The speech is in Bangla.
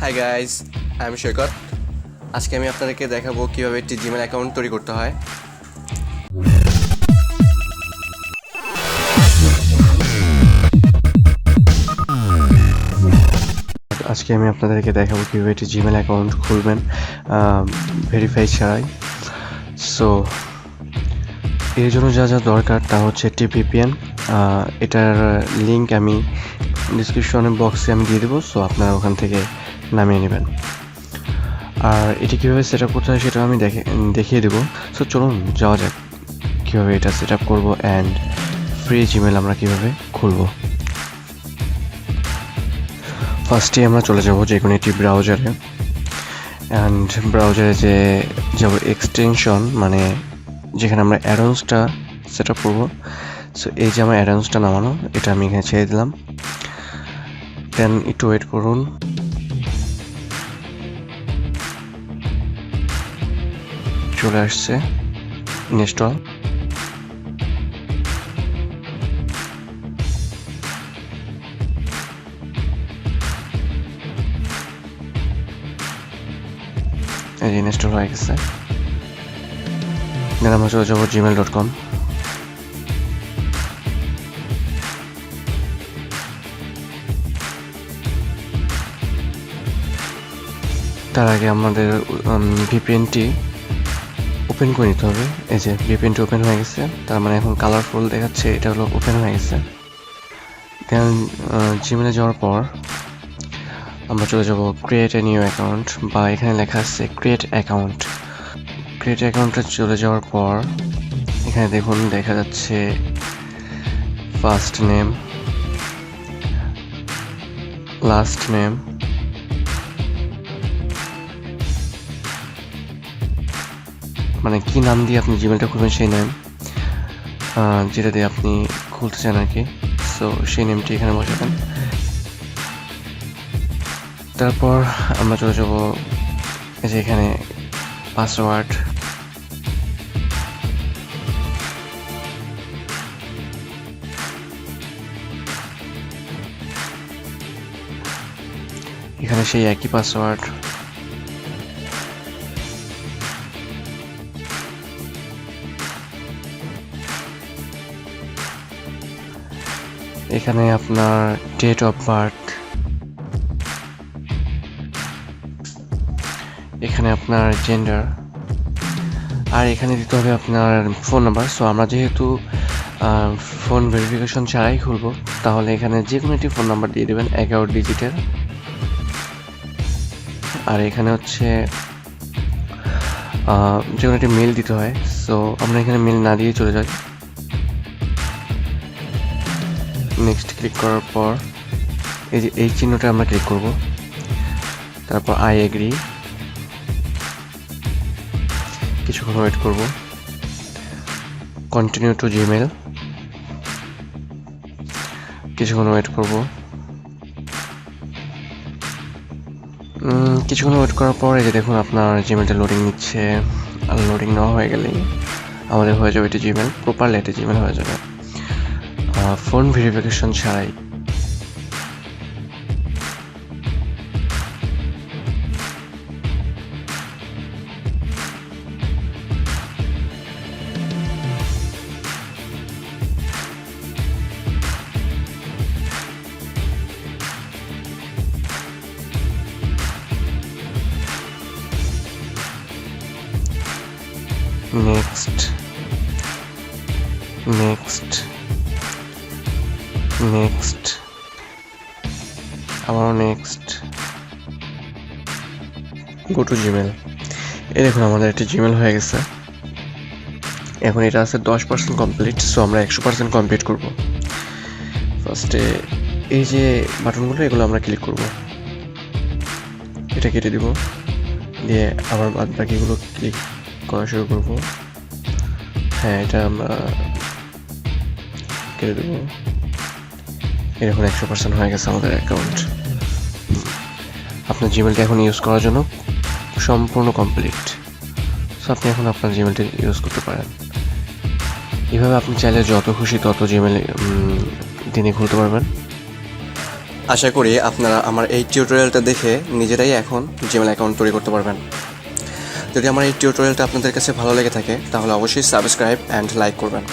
হাই গাইস, আমি সৈকত। আজকে আমি আপনাদেরকে দেখাবো কীভাবে একটি জিমেল অ্যাকাউন্ট তৈরি করতে হয়। আজকে আমি আপনাদেরকে দেখাবো কীভাবে একটি জিমেল অ্যাকাউন্ট খুলবেন ভেরিফাই ছাড়াই। সো এর জন্য যা যা দরকার তা হচ্ছে একটি ভিপিএন। এটার লিঙ্ক আমি ডিসক্রিপশন বক্সে আমি দিয়ে দেবো, সো আপনারা ওখান থেকে নামিয়ে নেবেন। আর এটি কীভাবে সেট আপ করতে হয় সেটাও আমি দেখিয়ে দেবো। সো চলুন যাওয়া যাক কীভাবে এটা সেট আপ করবো অ্যান্ড ফ্রি জিমেল আমরা কীভাবে খুলবো। ফার্স্টে আমরা চলে যাব যে কোনো একটি ব্রাউজারে, অ্যান্ড ব্রাউজারে যে যাব এক্সটেনশন, মানে যেখানে আমরা অ্যাডন্সটা সেট আপ করবো। সো এই যে আমার অ্যাডন্সটা নামানো, এটা আমি এখানে ছেড়ে দিলাম। দেন একটু ওয়েট করুন। চলে আসছে ইনস্টল। এই যে ইনস্টল হয়ে গেছে। দেন আমরা চলে যাবো gmail.com। তার আগে আমাদের ভিপিএনটি ওপেন করে নিতে হবে। এই যে ভিপিএনটি ওপেন হয়ে গেছে, তার মানে এখন কালারফুল দেখাচ্ছে, এটা হলো ওপেন হয়ে গেছে। দেন জিমেলে যাওয়ার পর আমরা চলে যাব ক্রিয়েট এ নিউ অ্যাকাউন্ট, বা এখানে লেখা আছে ক্রিয়েট অ্যাকাউন্ট। ক্রিয়েট অ্যাকাউন্টে চলে যাওয়ার পর এখানে দেখুন দেখা যাচ্ছে ফার্স্ট নেম, লাস্ট নেম, মানে কি নাম দিয়ে আপনি জিমেলটা খুলবেন সেই নেম, যেটা দিয়ে আপনি খুলতে চান আর কি। সো সেই নেমটি এখানে বসাবেন। তারপর আমরা চলে যাব এই যে এখানে পাসওয়ার্ড। এখানে সেই একই পাসওয়ার্ড। এখানে আপনার ডেট অফ বার্থ, এখানে আপনার জেন্ডার, আর এখানে দিতে হবে আপনার ফোন নাম্বার। সো আমরা যেহেতু ফোন ভেরিফিকেশন ছাড়াই খুলবো, তাহলে এখানে যে কোনো একটি ফোন নাম্বার দিয়ে দেবেন 11 ডিজিটের। আর এখানে হচ্ছে যে কোনো একটি মেল দিতে হয়। সো আমরা এখানে মেল না দিয়ে চলে যাই। নেক্সট ক্লিক করার পর এই যে এই চিহ্নটা আমরা ক্লিক করব। তারপর আই এগ্রি, কিছুক্ষণ ওয়েট করব। কন্টিনিউ টু জিমেল, কিছুক্ষণ ওয়েট করব। কিছুক্ষণ ওয়েট করার পর এই যে দেখুন আপনার জিমেলটা লোডিং নিচ্ছে। আর লোডিং নেওয়া হয়ে গেলেই আমাদের হয়ে যাবে এটি জিমেল, প্রপারলি এটি জিমেল হয়ে যাবে ফোন ভেরিফিকেশন ছাড়াই। নেক্সট, নেক্সট, নেক্সট, আবারও নেক্সট, গো টু জিমেল। এই দেখুন আমাদের একটি জিমেল হয়ে গেছে। এখন এটা আছে 10% কমপ্লিট। সো আমরা 100% কমপ্লিট করব। ফার্স্টে এই যে বাটনগুলো, এগুলো আমরা ক্লিক করব, এটা কেটে দিব, দিয়ে আবার বাদ বাকিগুলো ক্লিক করা শুরু করব। হ্যাঁ, এটা আমরা কেটে দেবো। এখন 100% হয়ে গেছে আমাদের অ্যাকাউন্ট। আপনার জিমেলটা এখন ইউজ করার জন্য সম্পূর্ণ কমপ্লিট। সো আপনি এখন আপনার জিমেলটি ইউজ করতে পারেন। এভাবে আপনি চাইলে যত খুশি তত জিমেল দিনে খুলতে পারবেন। আশা করি আপনারা আমার এই টিউটোরিয়ালটা দেখে নিজেরাই এখন জিমেল অ্যাকাউন্ট তৈরি করতে পারবেন। যদি আমার এই টিউটোরিয়ালটা আপনাদের কাছে ভালো লেগে থাকে তাহলে অবশ্যই সাবস্ক্রাইব অ্যান্ড লাইক করবেন।